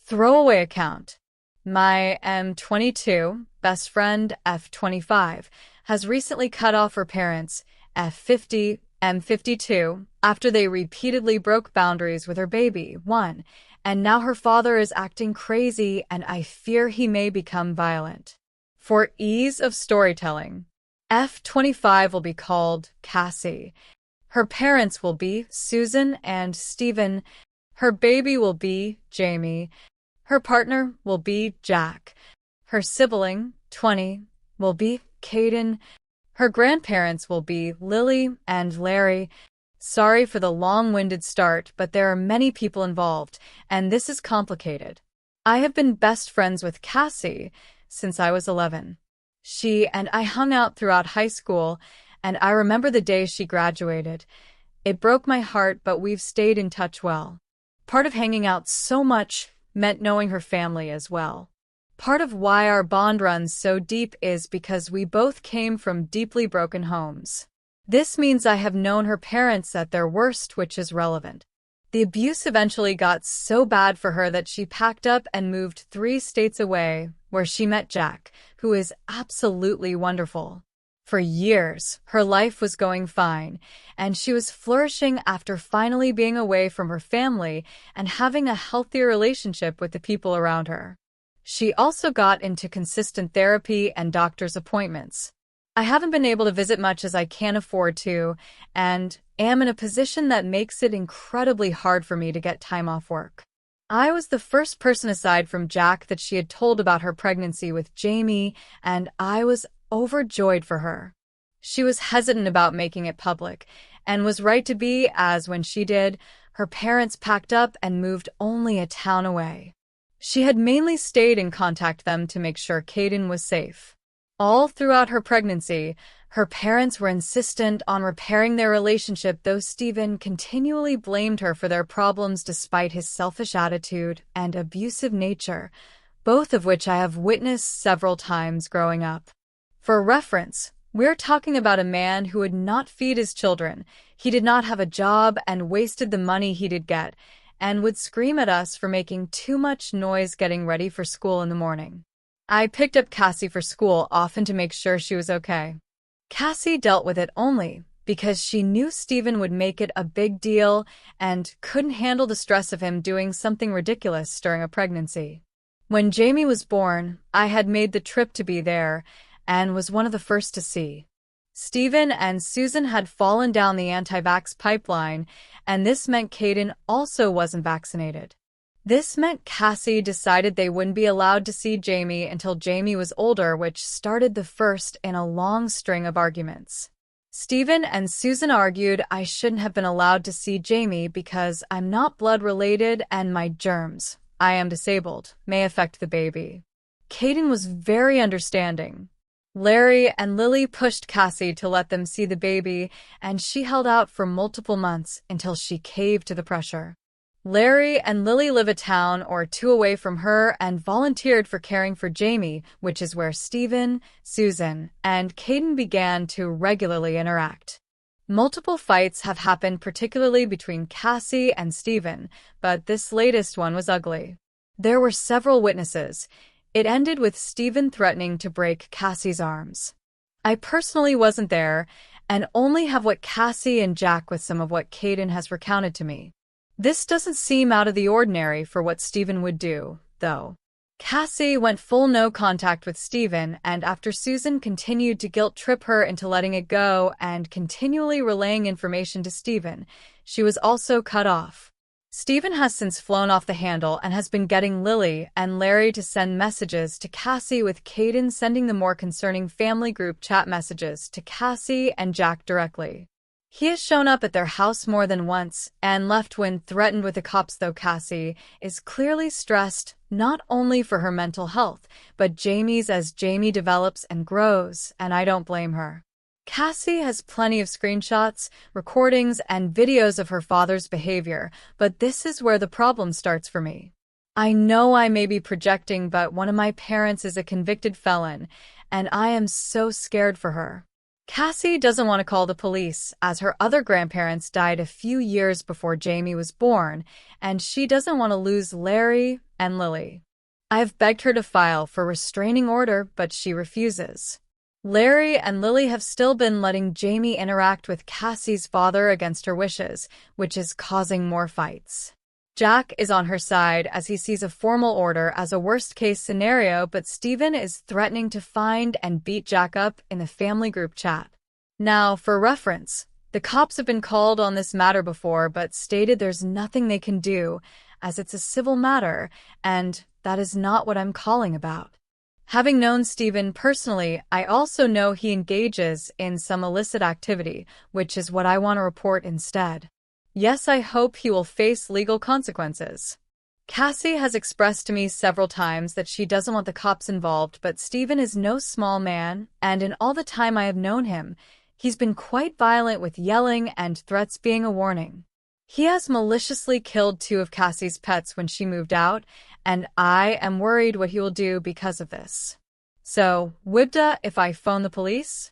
Throwaway account. My M22 best friend F25 has recently cut off her parents F50, M52 after they repeatedly broke boundaries with her baby, 1, and now her father is acting crazy and I fear he may become violent. For ease of storytelling, F25 will be called Cassie. Her parents will be Susan and Stephen. Her baby will be Jamie. Her partner will be Jack. Her sibling, 20, will be Caden. Her grandparents will be Lily and Larry. Sorry for the long-winded start, but there are many people involved, and this is complicated. I have been best friends with Cassie since I was 11. She and I hung out throughout high school, and I remember the day she graduated. It broke my heart, but we've stayed in touch well. Part of hanging out so much meant knowing her family as well. Part of why our bond runs so deep is because we both came from deeply broken homes. This means I have known her parents at their worst, which is relevant. The abuse eventually got so bad for her that she packed up and moved 3 states away, where she met Jack, who is absolutely wonderful. For years, her life was going fine, and she was flourishing after finally being away from her family and having a healthier relationship with the people around her. She also got into consistent therapy and doctor's appointments. I haven't been able to visit much as I can't afford to, and am in a position that makes it incredibly hard for me to get time off work. I was the first person aside from Jack that she had told about her pregnancy with Jamie, and I was overjoyed for her. She was hesitant about making it public, and was right to be, as when she did, her parents packed up and moved only a town away. She had mainly stayed in contact with them to make sure Caden was safe. All throughout her pregnancy, her parents were insistent on repairing their relationship, though Stephen continually blamed her for their problems despite his selfish attitude and abusive nature, both of which I have witnessed several times growing up. For reference, we're talking about a man who would not feed his children, he did not have a job and wasted the money he did get, and would scream at us for making too much noise getting ready for school in the morning. I picked up Cassie for school often to make sure she was okay. Cassie dealt with it only because she knew Stephen would make it a big deal and couldn't handle the stress of him doing something ridiculous during a pregnancy. When Jamie was born, I had made the trip to be there and was one of the first to see. Stephen and Susan had fallen down the anti-vax pipeline, and this meant Caden also wasn't vaccinated. This meant Cassie decided they wouldn't be allowed to see Jamie until Jamie was older, which started the first in a long string of arguments. Stephen and Susan argued I shouldn't have been allowed to see Jamie because I'm not blood related and my germs, I am disabled, may affect the baby. Caden was very understanding. Larry and Lily pushed Cassie to let them see the baby, and she held out for multiple months until she caved to the pressure. Larry and Lily live a town or 2 away from her and volunteered for caring for Jamie, which is where Stephen, Susan, and Caden began to regularly interact. Multiple fights have happened, particularly between Cassie and Stephen, but this latest one was ugly. There were several witnesses. It ended with Stephen threatening to break Cassie's arms. I personally wasn't there and only have what Cassie and Jack with some of what Caden has recounted to me. This doesn't seem out of the ordinary for what Stephen would do, though. Cassie went full no contact with Stephen, and after Susan continued to guilt-trip her into letting it go and continually relaying information to Stephen, she was also cut off. Stephen has since flown off the handle and has been getting Lily and Larry to send messages to Cassie, with Caden sending the more concerning family group chat messages to Cassie and Jack directly. He has shown up at their house more than once and left when threatened with the cops, though Cassie is clearly stressed not only for her mental health, but Jamie's as Jamie develops and grows, and I don't blame her. Cassie has plenty of screenshots, recordings, and videos of her father's behavior, but this is where the problem starts for me. I know I may be projecting, but one of my parents is a convicted felon, and I am so scared for her. Cassie doesn't want to call the police, as her other grandparents died a few years before Jamie was born, and she doesn't want to lose Larry, and Lily. I have begged her to file for restraining order, but she refuses. Larry and Lily have still been letting Jamie interact with Cassie's father against her wishes, which is causing more fights. Jack is on her side as he sees a formal order as a worst-case scenario, but Steven is threatening to find and beat Jack up in the family group chat. Now, for reference, the cops have been called on this matter before, but stated there's nothing they can do, as it's a civil matter, and that is not what I'm calling about. Having known Steven personally, I also know he engages in some illicit activity, which is what I want to report instead. Yes, I hope he will face legal consequences. Cassie has expressed to me several times that she doesn't want the cops involved, but Steven is no small man, and in all the time I have known him, he's been quite violent with yelling and threats being a warning. He has maliciously killed 2 of Cassie's pets when she moved out, and I am worried what he will do because of this. So, WIBTA if I phone the police?